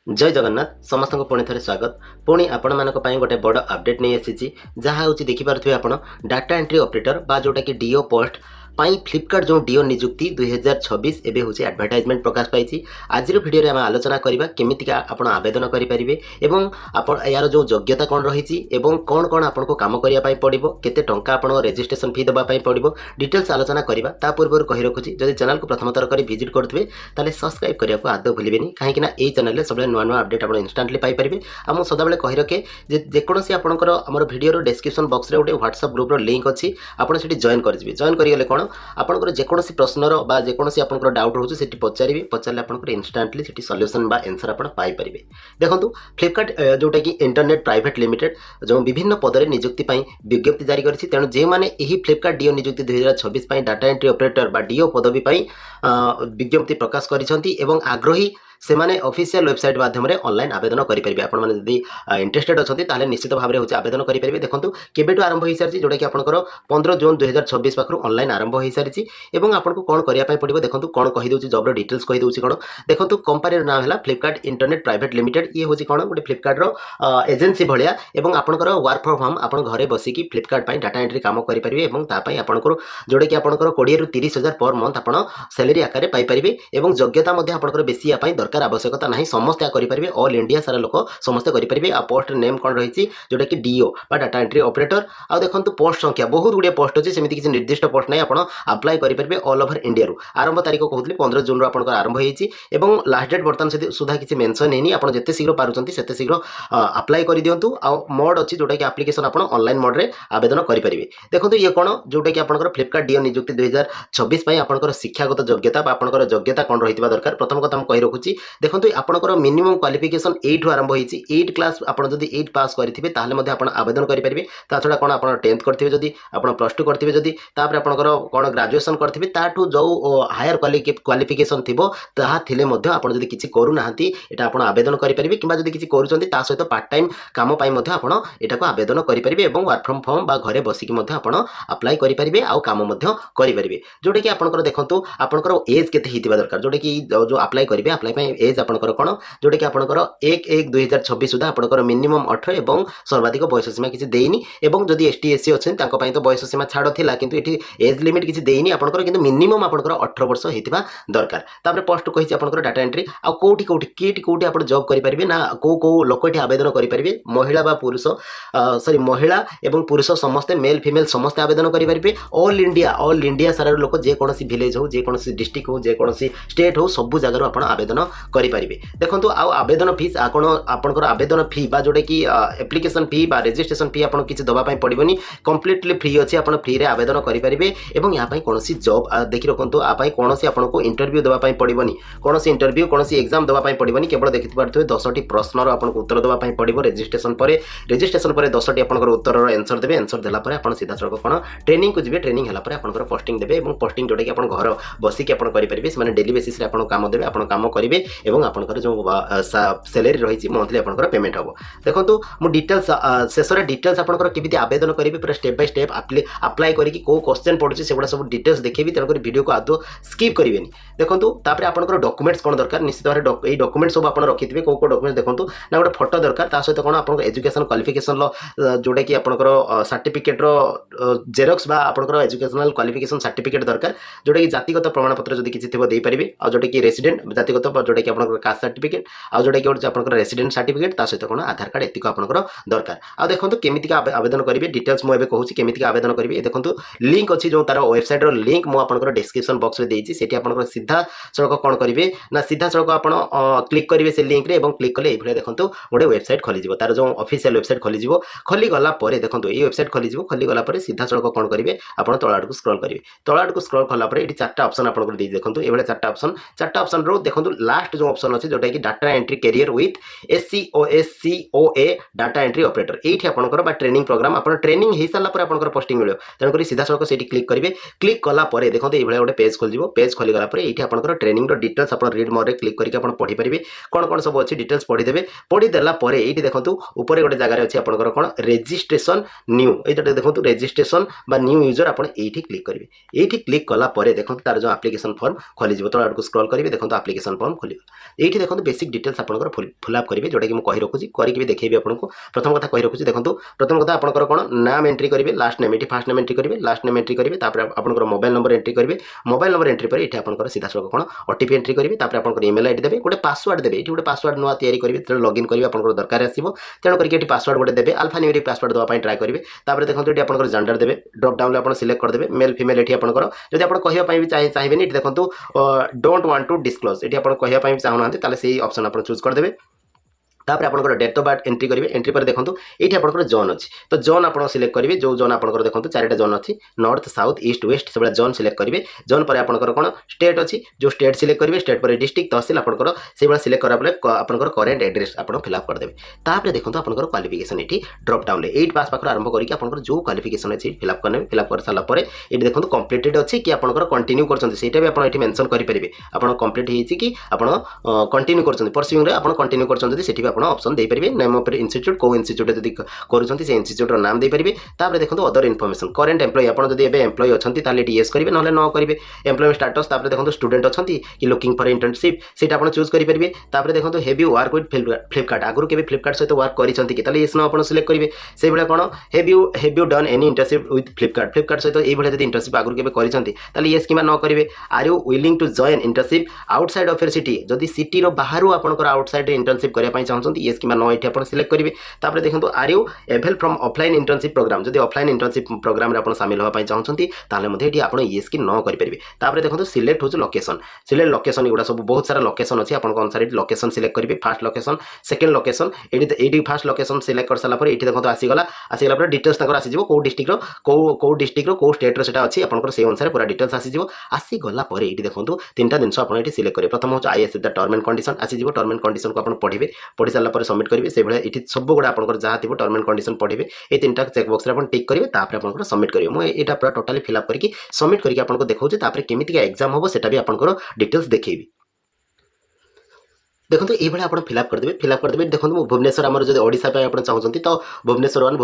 जय जगन्नाथ समस्त को पुणी थे स्वागत पुणी आपण मानक गोटे बड़ अपडेट नहीं आसी जहाँ हूँ देखिपे आप डाटा एंट्री ऑपरेटर बा जोटा कि डीओ पोस्ट पाई फ्लिपकार्ट जो डीओ निजुक्ति 2026 एवं हूँ एडवर्टाइजमेंट प्रकाश पाई। आज भिडियो आम आलोचना करवा केमितिका आपण आवेदन करेंगे एवं यार जो योग्यता कौन रही कौन कौन आपको कम करने पड़ो केते टंका आपण रजिस्ट्रेशन फी देवाई पड़ो डिटेल्स आलोचना करवा ता पूर्व कही रखुच्छी जब चैनल को प्रथम थर कर विजिट करुवे ताले सब्सक्राइब करने को आदौ भूलें कहीं ये चैनल सब नुआ नुआ अपडेट आप इंस्टांटली पाइपर आम सदाबे कही रखे जेकोसी आपंकर आम भिडियो डिस्क्रिप्शन बॉक्स रे गोटे व्हाट्सएप ग्रुप लिंक अच्छी आपड़ से जॉइन करेंगे जॉइन करगले कौन आपंकर जेकोसी प्रश्नर बा जेकोसी आपंकर डाउट रोचे से पचारे पचारे आपंकर इंस्टांटली से सॉल्यूशन बा आंसर आप पाइपर। देखो फ्लिपकार्ट जोटा कि इंटरनेट प्राइवेट लिमिटेड जो विभिन्न पदर निजुक्ति विज्ञप्ति जारी करेछि तेणु जे माने एही फ्लिपकार्ट डीओ निजुक्ति 2026 डाटा एंट्री ऑपरेटर बा डीओ पदवी विज्ञप्ति प्रकाश करिसेंति एवं आग्रही से माने ऑफिशियल वेबसाइट माध्यम ऑनलाइन आवेदन करेंगे आपण मैंने जदि इंटरेस्टेड अच्छा ताले निश्चित भाव में आवेदन करेंगे। देखो केबेठू आरंभ हो सारी जोटा कि आपंकर 15 जून 2026 पाखु ऑनलाइन आरंभ हो सारी और आपको कौन करने पड़ो देखो कौन कहीदे जॉब डिटेल्स कहीदे कौन देखो कंपनी नाम है फ्लिपकार्ट इंटरनेट प्राइवेट लिमिटेड ये हूँ कौन गोटे फ्लिपकार्ट एजेंसी भाया और आपंकर वर्क फ्रॉम होम आप घरे बसिकी फ्लिपकार्ट डाटा एंट्री काम करेंगे और आपंकर जोटा कि आपंकर 20 ରୁ 30,000 पर मंथ आप सैलरी आकार पाइपर और योग्यता आपंकर बेसी दरकार आवश्यकता ना समस्त करेंगे ऑल इंडिया सारा लोक समस्त करेंगे। आ पोस्ट नेम कौन रही जोटा कि डीओ डाटा एंट्री ऑपरेटर आ देखो पोस्ट संख्या बहुत गुड़े पोस्ट अच्छे सेमती किसी निर्दिष्ट पोस्ट नहीं आप अप्लाई करेंगे ऑल ओवर इंडिया आरंभ तारीख कहते 15 जून आरंभ हो लास्ट डेट बर्तमान सुधा किसी मेंशन है आप जिते शीघ्र पार्टी से शीघ्र अप्लाई कर दिंतु आ मोड अच्छी जोटा कि आप्लिकेसन आप ऑनलाइन मोड में आवेदन करेंगे। देखो ये कौन जोटा कि आपंकर फ्लिपकार्ट डीओ निजुक्ति 2026 आपंकर शिक्षागत योग्यता आपंकर योग्यता कौन रही दरकार प्रथम कथा कही रखुच्छी। देखो आपंकर मिनिमम क्वालिफिकेशन 8 आरंभ होती 8 क्लास आप 8 पास करेंगे आप आवेदन करेंगे ता छड़ा कौन आप 10th करेंगे जदि आप +2 करेंगे जदि आपंकर कौन ग्रेजुएशन करेंगे ताठू जो हायर क्वालिफिकेशन थी आप किसी करूना यहाँ आप आवेदन करेंगे कि किसी करुँच सहित पार्ट टाइम कम यहाँ आवेदन करेंगे और वर्क फ्रॉम होम घरे बसिकी आप अप्लाई करेंगे आउ कम करेंगे जोटा कि आपंकर देखो आपंकर एज के दरकार जोटा कि जो अप्लाई करेंगे अप्लाई एज आपंकर कौन जोटा कि आपंकर 1/1/2026 सुधा आपंकर मिनिमम 18 और सर्वाधिक बयस सीमा किसी देनी और जदि एसटी एससी अच्छे तो बयस सीमा छाड़ था कि एज लिमिट किसी देनी आपंकर किंतु मिनिमम आपंकर 18 वर्ष होता दरकार। तापर पोस्ट कही आपंकर डाटा एंट्री आ कोठी कोठी किट कोठी आप जॉब करेंगे ना को लोक ये आवेदन करेंगे महिला बा पुरुष सॉरी महिला एवं पुरुष समस्ते मेल फीमेल समस्ते आवेदन करेंगे ऑल इंडिया सारा लोक जेकोसी विलेज हो जेकोसी डिस्ट्रिक्ट हो जेकोसी स्टेट हो सब जगह आप आवेदन करेंगे। देखो आवेदन फीस आपंकर आवेदन फी बा जोटा कि एप्लिकेशन फी बा रजिस्ट्रेशन फी आपको किसी दवाई पड़ोनी कम्प्लीटली फ्री अच्छी आप फ्री रे आवेदन करेंगे और यहाँ कौन जॉब देखी रखु आप कौन आपको इंटरव्यू देवाई पड़ोनी कौन इंटरव्यू कौन एग्जाम देवाई पड़ोनी केवल देखी पारे 10टी प्रश्नर आपको उत्तर देवाई पड़ो रजिस्ट्रेशन पर 10टी आप उत्तर आंसर देवे आंसर देलापर आप सीधा सड़क कौन ट्रेनिंग को जी ट्रेनिंग है आपंकर पोस्टिंग देवे और पोस्टिंग जोटा कि आप घर बसिक करेंगे से डेली बेसिस आप काम देवे आप काम करेंगे और आपंकर जो सैलरी रही मंथली आपंकर पेमेंट हम। देखो मुझे डिटेल्स शेष डिटेल्स आपंकर केमी आवेदन करेंगे पूरा स्टेप बाय स्टेप अप्लाई करके कौ क्वेश्चन पड़ुଛି सेगुड़ा सब डिटेल्स देखेबी तेणुक वीडियो को आदौ स्किप करेंगे। देखो तापर आपंकर डॉक्यूमेंट्स कौन दरकार निश्चित भाव में डॉक्यूमेंट सब आप रखिथे कौ डॉक्यूमेंट्स देखो ना गोटे फोटो दरकार ता सहित कौन आप एजुकेशन क्वालिफिकेशन जोटा कि आपंकर सर्टिफिकेट जेरक्स बा आपंकर एजुकेशनल क्वालिफिकेशन सर्टिफिकेट दरकार जोटा कि जातिगत प्रमाणपत्र जब किसी थी देपारे आ जोटा कि रेसिडेंट जातिगत जोटा कि आप कास्ट सर्टिफिकेट आ जोटा कि आप रेसिडेंट सर्टिफिकेट ता सहित कौन आधार कार्ड एतिक आपंकर दरकार। आ देखो केमिति आवेदन करेंगे डिटेल्स मुझे कहूँ केमिति आवेदन करेंगे। देखो लिंक अच्छी जो तार वेबसाइट लिंक मुझे आपंकर डिस्क्रिप्शन बॉक्स में देती से आपंकर सीधा सड़क कौन करेंगे ना सीधा सड़क आप क्लिक करेंगे से लिंक रे क्लिक कले ये देखो गोटे वेबसाइट खोलीज तार जो ऑफिशियल वेबसाइट खोलीज खोलीगला देखो ये वेबसाइट खोलीज खोलीगला सीधा सड़क कौन करेंगे आप तल आड़ को स्क्रॉल करेंगे तल आड़ को स्क्रॉल कलापर ये 4टा ऑप्शन आपको देखो ये 4टा ऑप्शन रो देखो लास्ट जो ऑप्शन अच्छे जोटा कि data entry career with SCOA data entry operator ये आपंकर ट्रेनिंग प्रोग्राम आप ट्रेनिंग हो सारापर आपंकर पोस्टिंग मिले तेणुक सीधा सड़क से क्लिक करेंगे क्लिक कलापर देखो ये गोटे पेज खोल पेज खोलीगला ये आपंकर ट्रेनिंग डिटेल्स आप रीड मोड में क्लिक करके पढ़ी पारे कौन कौन सब अच्छी डिटेल्स पढ़ीदेवे पढ़ीदेला ये देखो ऊपर गोटे जगह अच्छी आपंकर कौन रेजिस्ट्रेशन न्यू ये देखो रेजिस्ट्रेशन बा न्यू यूजर आप क्लिक करेंगे ये क्लिक कलापर देखो तार जो एप्लिकेशन फॉर्म खोलीज तो आड़ को स्क्रॉल करेंगे देखो एप्लिकेशन फॉर्म खोली ये देखो बेसिक डिटेल्स आपंकर फिलअप करेंगे जोटा कि मुझे कही रखुच्छी करके भी देखेबी आपको प्रथम कथा कही रखुच्छी देखो प्रथम कथा आपंकर कौन नाम एंट्री करेंगे लास्ट नेम ये फास्ट नेम एंट्री करेंगे लास्ट नेम एंट्री करेंगे आपंकर मोबाइल नंबर एंट्री करेंगे मोबाइल नंबर एंट्री पर ये आपंकर सीधा सड़क कौन ओटीपी एंट्री करेंगे आपंकर ईमेल आईडी देवे गोटे पासवर्ड देवे ये गोटे पासवर्ड नुआ तैयारी करेंगे जो लॉगिन करेंगे आपंकर दरकार आसो तेणु करके पासवर्ड गोटे देवे अल्फा न्यूमेरिक पासवर्ड देवाई ट्राए करेंगे देखो ये आपंकर जेंडर देवे ड्रॉप डाउन आप सिलेक्ट करदे मेल फीमेल ये आपंकर जब आप कहवाई भी चाहिए ये देखो डोंट वांट टू डिस्क्लोज ये आप कहवाई भी चाहूना से ऑप्शन आप चूज करदे तापर आपंकर डेट ऑफ बर्थ एंट्री करेंगे एंट्री पर देखो ये आपंकर जोन अच्छी तो जोन आप सिलेक्ट करेंगे जो जोन आपंकर देखो चारिटा जोन अच्छी नॉर्थ साउथ ईस्ट वेस्ट से जोन सिलेक्ट करेंगे जोन पर आपंकर कौन स्टेट अच्छी जो स्टेट सिलेक्ट करेंगे स्टेट पर डिस्ट्रिक्ट तहसिल आपंकर से सिलेक्ट करापर आपंकर करेन्ट एड्रेस आप फिलअप करदे तापर देखो आपंकर क्वालिफिकेशन ये ड्रॉप डाउन 8 पास पाखर आरंभ करके आपंकर जो क्वालिफिकेशन अच्छी फिलअप करने फिलअप कर सारापर ये देखो कंप्लीटेड अच्छी कि आपंकर कंटिन्यू करते भी आप मेंशन करेंगे आप कंप्लीट होती कि आप कंटिन्यू कर परस्यूइंग आप कंटिन्यू कर ऑप्शन दे पारे नेम ऑफ इंस्टीट्यूट को इंस्टीट्यूट जब करुँच से इंस्टीट्यूट नाम दे पारे तापर देखो अदर इनफॉरमेशन करेन्ट एम्प्लॉय आप जब एम्प्लॉय अच्छा येस करेंगे ना न करेंगे एम्प्लॉयमेंट स्टाटस देखो स्टूडेंट अच्छा कि लुकिंग फॉर इंटर्नशिप से चूज करेंगे तापर देखो have you work with Flipkart आगुरी के फ्लिपकार्ट सहित वर्क कर येस नो आप सिलेक्ट करेंगे से भाई कौन have you done any internship with Flipkart सहित ये जब इंटर्नशिप आगुरी के कर येस कि न करेंगे are you willing to join internship outside of your city जदि सिटी बाहर आपंकर आउटसाइड इंटर्नशिप करने चाहते येस कि नो ये सिलेक्ट करेंगे तापर देखो are you avail from offline internship programme जब ऑफलाइन इंटर्नशिप प्रोग्राम में सामिल होगा चाहते ये आप येस कि न करेंगे तापर देखो सिलेक्ट हो लोकेशन सिलेक्ट लोकेशन एगुड़ा सब बहुत सारा लोकेशन अच्छी आप अनुसार लोकेशन सिलेक्ट करेंगे फास्ट लोकेशन सेकेंड लोकेशन ये फास्ट लोकेशन सिलेक्ट कर सारापर ये देखो आसीगला डिटेल्स आसीज कौ डिस्ट्रिक्ट कौ स्टेट से अच्छी आप से अनुसार पूरा डिटेल्स आसीज आसीगला ये देखो तीन टा जिन आप सिलेक्ट करेंगे प्रथम हो is the term and condition आसीज टर्म एंड कंडीशन को आप पढ़े पढ़ी सारापर सबमिट करेंगे से भाई ये सब गुड़ा आप जहाँ थी टर्म एंड कंडीशन पढ़े ये तीन टा चेकबक्स आप टिक करेंगे तापर आप सबमिट करेंगे मुझे यहाँ पूरा टोटाली फिलअप करके सबमिट करके आपको देखा केमितिका एग्जाम हम से भी आपंकर डिटेल्स देखी देखो ये आप फिलअप करदेवे देखो भुवनेश्वर आम जो ओडिशा आप चाहते तो भुवनेश्वर 1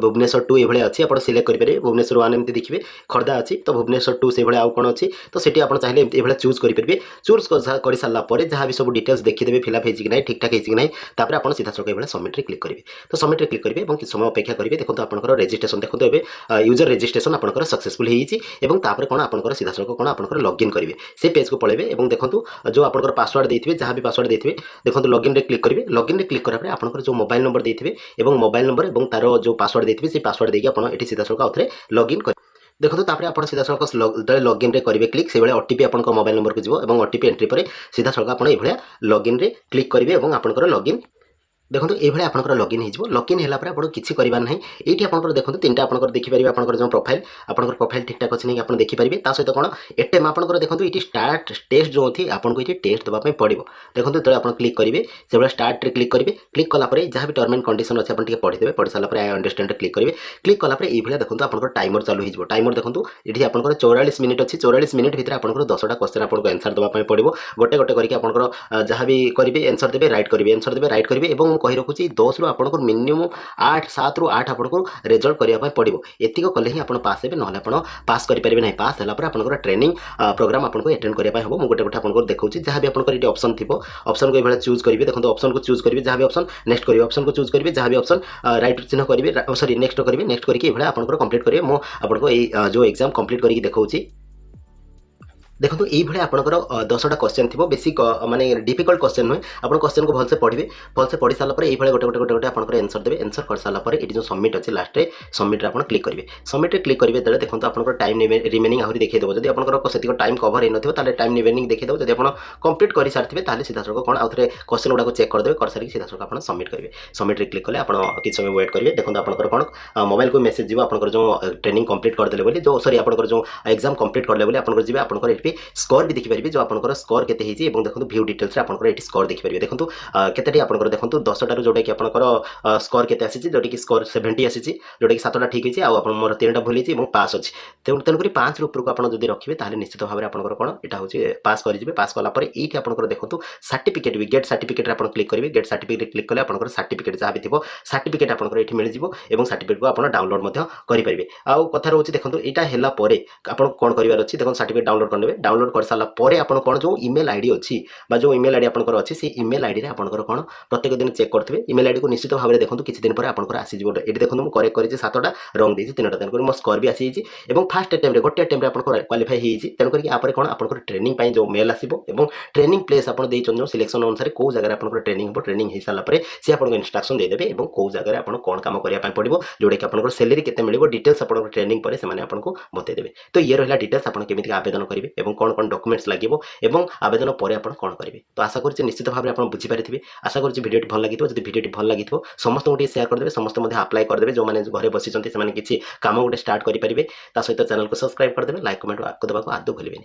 भुवनेश्वर 2 ये अच्छी आप सिलेक्ट करेंगे भुवनेश्वर 1 एमती देखिए खर्दा अच्छी तो भुवनेश्वर 2 से आउ कौन अच्छी तो सेठी आप चाहिए ये चूज करेंगे चूज कर सारापर जहाँ भी सब डिटेल्स देखीदेवे फिलअप होगी ना ठीक ठाक होगी ना तापर आप सीधा सड़क ये सबमिट क्लिक करेंगे तो सबमिट क्लिक करेंगे और किसी समय अपेक्षा करेंगे देखो आपंकर रजिस्ट्रेशन देखो ये यूजर रजिस्ट्रेशन आपंकर सक्सेसफुल होपर कौन आपंकर सीधा सड़क कौन आपंकर लॉगिन करेंगे से पेज को पड़े और देखो जो आपंकर पासवर्ड देते जहाँ भी पासवर्ड देते देखो लॉगिन रे क्लिक करेंगे लॉगिन रे क्लिक करापर आपंकर जो मोबाइल नंबर देते मोबाइल नंबर और तार जो पासवर्ड देते से पासवर्ड देके आप सीधा सड़क आउे लॉगिन कर देखो तापर आप सीधा सड़क लॉगिन रे करेंगे क्लिक से ओटीपी आप मोबाइल नंबर को जीव और ओटीपी एंट्री पर सीधा सड़क आप लॉगिन रे क्लिक करेंगे और आपंकर लॉगिन देखो ये आप लॉगिन हो लॉगिन है आप किसी करार ना ये आप देखो तीन टा आप देखिपारे आप जो प्रोफाइल आपंकर प्रोफाइल ठीक ठाक अच्छी नहीं आप देखिपारे सहित कौन एटेम आप देखो ये स्टार्ट टेस्ट जो थी आपको ये टेस्ट देवाई पड़ो देखो जो आप क्लिक करेंगे से भाई स्टार्ट क्लिक करेंगे क्लिक कलापर जहाँ भी टर्म एंड कंडीशन अच्छे आप पढ़ीदेवे पढ़ी सारापर आई अंडरस्टैंड क्लिक करेंगे क्लिक कलापर ये देखो आप टाइमर चालू हो टाइमर देखो ये आपंकर 44 मिनिट अच्छी 44 मिनिट भितर आप 10टा क्वेश्चन आपको आंसर देवाई पड़ो गोटे गोटे करके आपंकर जहाँ भी करेंगे आंसर देवे राइट करेंगे आंसर देवे राइट करेंगे और कही रखुच्छी 10 रु आपको मिनिमम 7 रु 8 आपको रिजल्ट करने पड़ो एतिक कले ही आप पास हे ना आप पास करेंगे ना पास है आपंकर ट्रेनिंग प्रोग्राम आपको एटेंड करने हम गोटे गोटे आपको देखा जहाँ भी आपंकर ये ऑप्शन थी ऑप्शन को ये चूज करेंगे देखो ऑप्शन को चूज करेंगे जहाँ भी ऑप्शन नेक्स्ट करेंगे ऑप्शन को चूज करेंगे जहाँ भी ऑप्शन राइट चिन्ह करेंगे सॉरी नेक्स्ट करेंगे नेक्स्ट करके ये आपंकर कंप्लीट करेंगे मुझे जो एग्जाम कंप्लीट करके देखा देखो ये आपंकर 10टा क्वेश्चन थी बेसिक माने डिफिकल्ट क्वेश्चन नुहे आप क्वेश्चन को भलसे पढ़ी सारापर ये गोटे गोटे गोटे आपंकर आंसर देवे आंसर कर सारापर ये जो सबमिट अच्छे लास्ट सबमिट आप क्लिक करेंगे सबमिट क्लिक करेंगे तेज देखो आपंकर टाइम रिमेनिंग आहरी देखिए जब आपंकर से टाइम कवर हो ना टाइम रिमेनिंग देखिए जब आप कंप्लीट कर सारी सीधा सड़क कौन आउ थे क्वेश्चन गुड़ा चेक करदे कर सारी सीधा सड़क आप सबमिट करेंगे सबमिट क्लिक कले आप किसी समय वेट करेंगे देखो आपंकर कौन मोबाइल को मेसेज जीव आपंकर जो ट्रेनिंग कंप्लीट करदे जो सॉरी आपंकर जो एग्जाम कंप्लीट करदे आपंकर जी आपंकर ये स्कोर भी देखिपारे जो आपंकर स्कोर केते हिची एवं देखो व्यू डिटेल्स रे आपंकर एटी स्कोर देखिपारे देखो केतेटी आपंकर देखो 10टा रो जोटा कि आपंकर स्कोर केते आसी जोटा कि स्कोर 70 आसी जोटा कि 7टा ठीक हिची आ आपन मोर 3टा भूल हिची एवं पास अछि तेणु करी 5 रो ऊपर को आपन जदी रखिबे ताले निश्चित भाव रे आपंकर कोन एटा होची पास करि जिवे पास कला परे एठी आपंकर देखो सर्टिफिकेट भी गेट सर्टिफिकेट रे आपन क्लिक करिवे गेट सर्टिफिकेट क्लिक कले आपंकर सर्टिफिकेट जहा भी थिबो सर्टिफिकेट आपंकर एठी मिल जिवो एवं सर्टिफिकेट को आपन डाउनलोड मध्य करि परिबे आ कथा रहउची देखो एटा हेला परे आपन कोन करिवार अछि देखो सर्टिफिकेट डाउनलोड करनेबे डाउनलोड कर सारा पर आप जो ईमेल आईडी अच्छी जो ईमेल आईडी आपंकर अच्छी से ईमेल आईडी आपंकर कौन प्रत्येक दिन चेक करेंगे ईमेल आईडी को निश्चित भाव में देखो किसी दिन पर आपंकर आसीज ये देखो मुझे करेक्ट करेंगे 7टा रंग देती 3टा तेणुक मो स्कोर भी आसी फास्ट अटेम्प्ट गोटे अटेम्प्ट आप क्वालिफाई होती तेणुक यहाँ कौन आप ट्रेनिंग जो मेल आसो ट्रेनिंग प्लेस आप जो सिलेक्शन अनुसार कौ जगह आप ट्रेनिंग हो ट्रेनिंग हो सारापर सी आपको इंस्ट्रक्शन देदेवे और कौ जगह आप कौन काम करने पड़ो जोटा कि आप सैलरी केते मिल डिटेल्स आप ट्रेनिंग पर से आपको बतईदेवे तो ये रहा डिटेल्स आप केमी आवेदन करेंगे और कौन कौन डॉक्यूमेंट्स लगे और आवेदन पर आप कौन करेंगे तो आशा करुच्चे निश्चित भाव में आप बुझीपारे आशा करुच्चे भिडियो भल लगी जब भिडियो भल लगी समस्त गोटे शेयर करदे समस्त आप्लाय करदे जो मैंने घरे बसी किसी काम गोटे स्टार्ट करेंगे सहित चैनल को सब्सक्राइब करदे लाइक कमेंट देवाक आदौ भूलें।